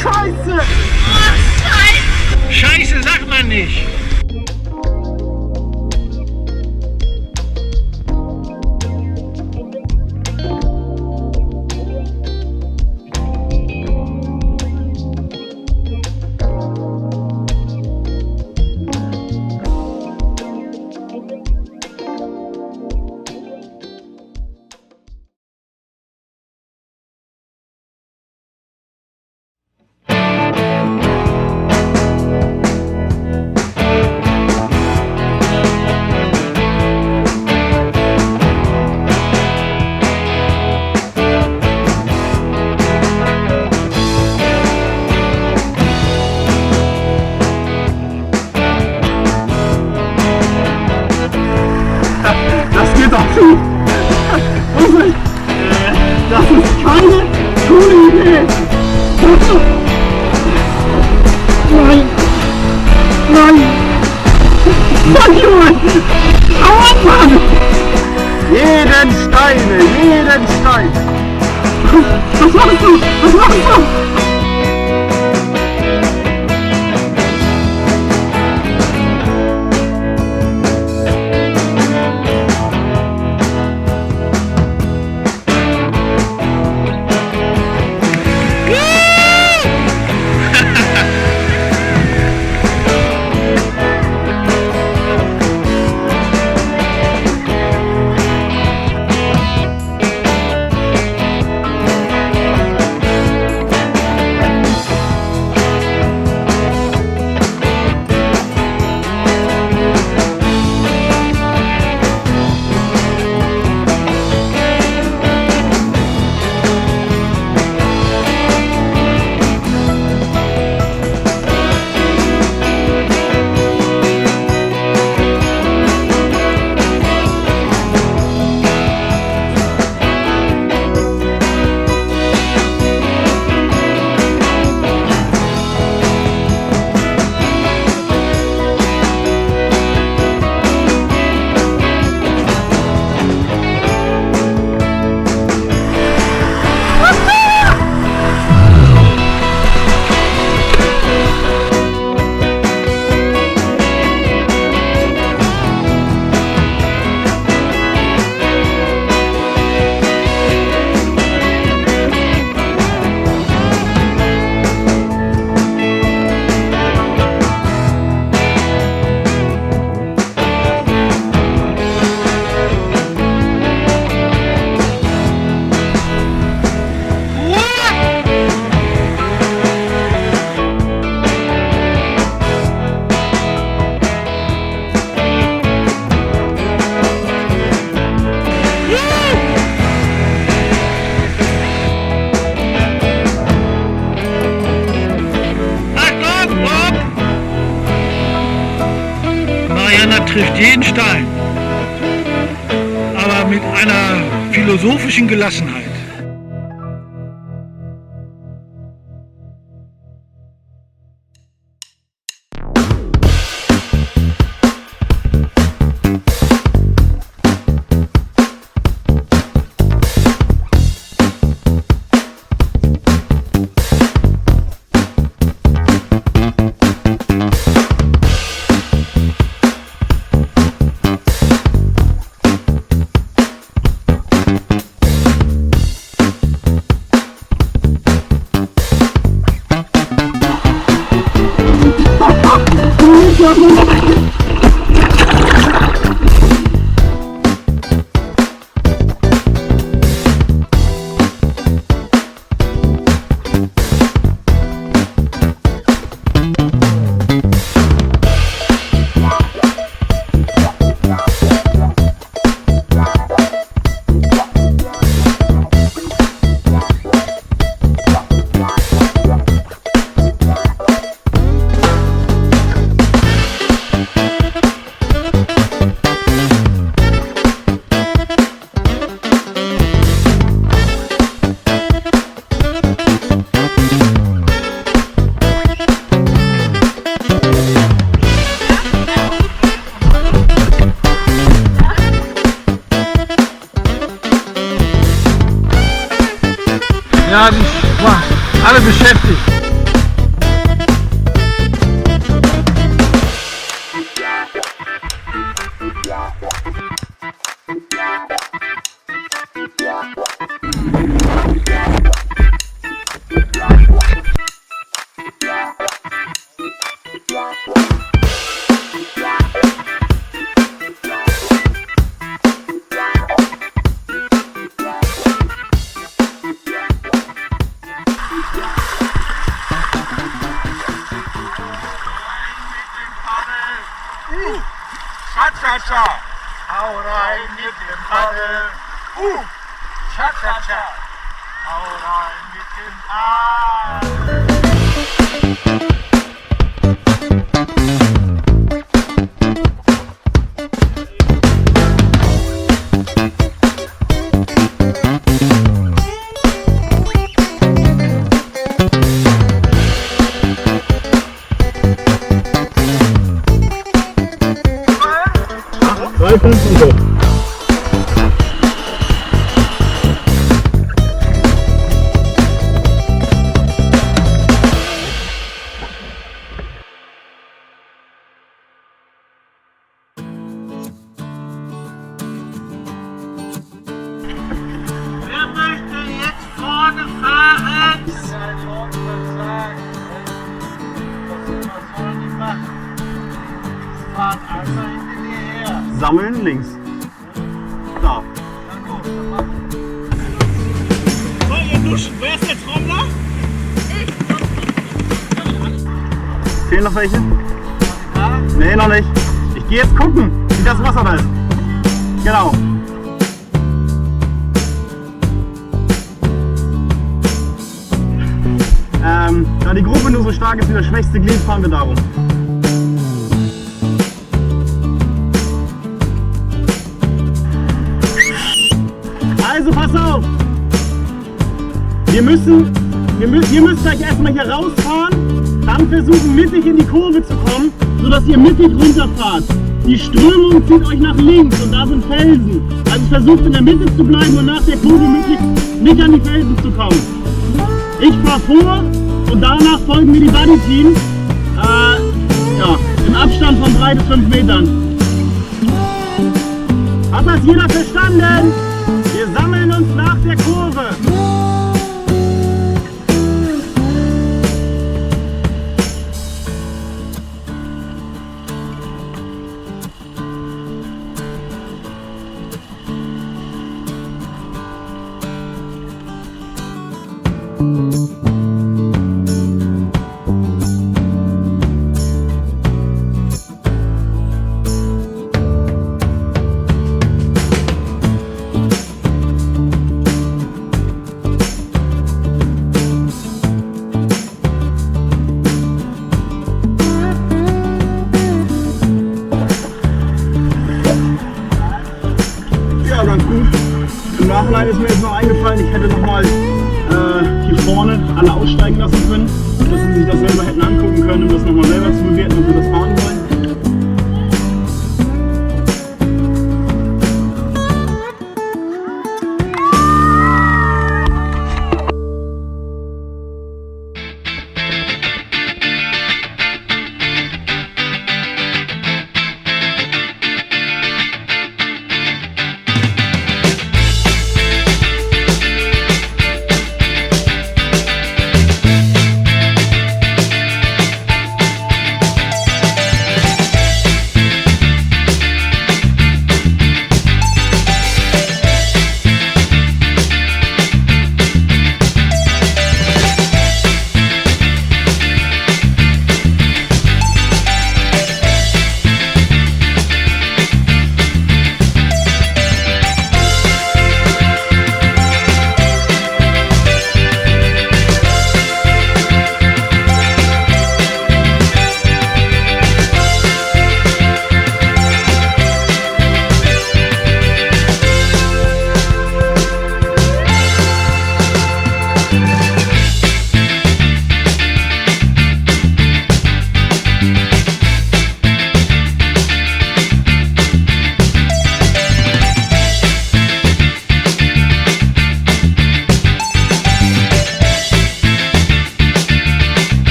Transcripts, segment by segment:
Scheiße! Oh, Scheiße! Scheiße sagt man nicht. Das geht doch schief! Das ist keine coole Idee! Nein! Nein! Fuck you, Mann! Hau ab, Mann! Jeden Stein! Was machst du? Was machst du? Trifft jeden Stein, aber mit einer philosophischen Gelassenheit. Ja, die waren alle beschäftigt. Cha-cha-cha, hau rein mit dem Paddel. Cha-cha-cha, hau rein mit dem Wer möchte jetzt vorne fahren? Sammeln links. Da. So, ihr Duschen, wer ist der Trommler? Fehlen noch welche? Nee, noch nicht. Ich gehe jetzt gucken, wie das Wasser da ist. Genau. Da die Gruppe nur so stark ist wie das schwächste Glied, fahren wir darum. Also pass auf! Ihr müsst gleich erstmal hier rausfahren, dann versuchen mittig in die Kurve zu kommen, sodass ihr mittig runterfahrt. Die Strömung zieht euch nach links und da sind Felsen. Also versucht in der Mitte zu bleiben und nach der Kurve möglichst nicht an die Felsen zu kommen. Ich fahre vor und danach folgen mir die Buddy-Teams ja, im Abstand von 3 bis 5 Metern. Hat das jeder verstanden? Wir sammeln uns nach der Kurve. Ja, ganz gut. Im Nachhinein ist mir jetzt noch eingefallen, ich hätte nochmal hier vorne alle aussteigen lassen können, dass sie sich das selber hätten angucken können, um das nochmal selber zu bewerten, ob wir das fahren wollen.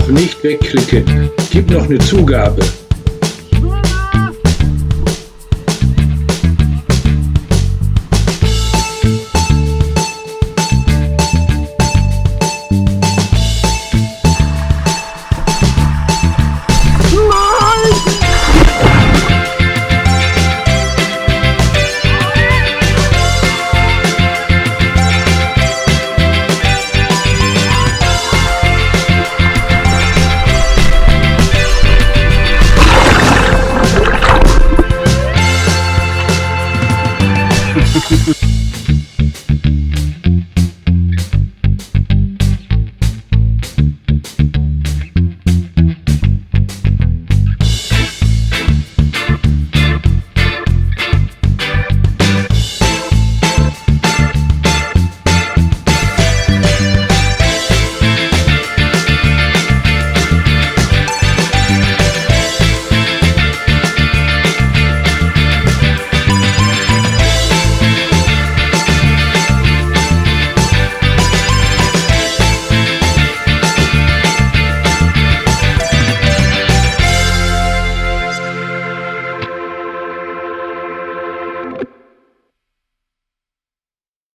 Nicht wegklicken. Gib noch eine Zugabe.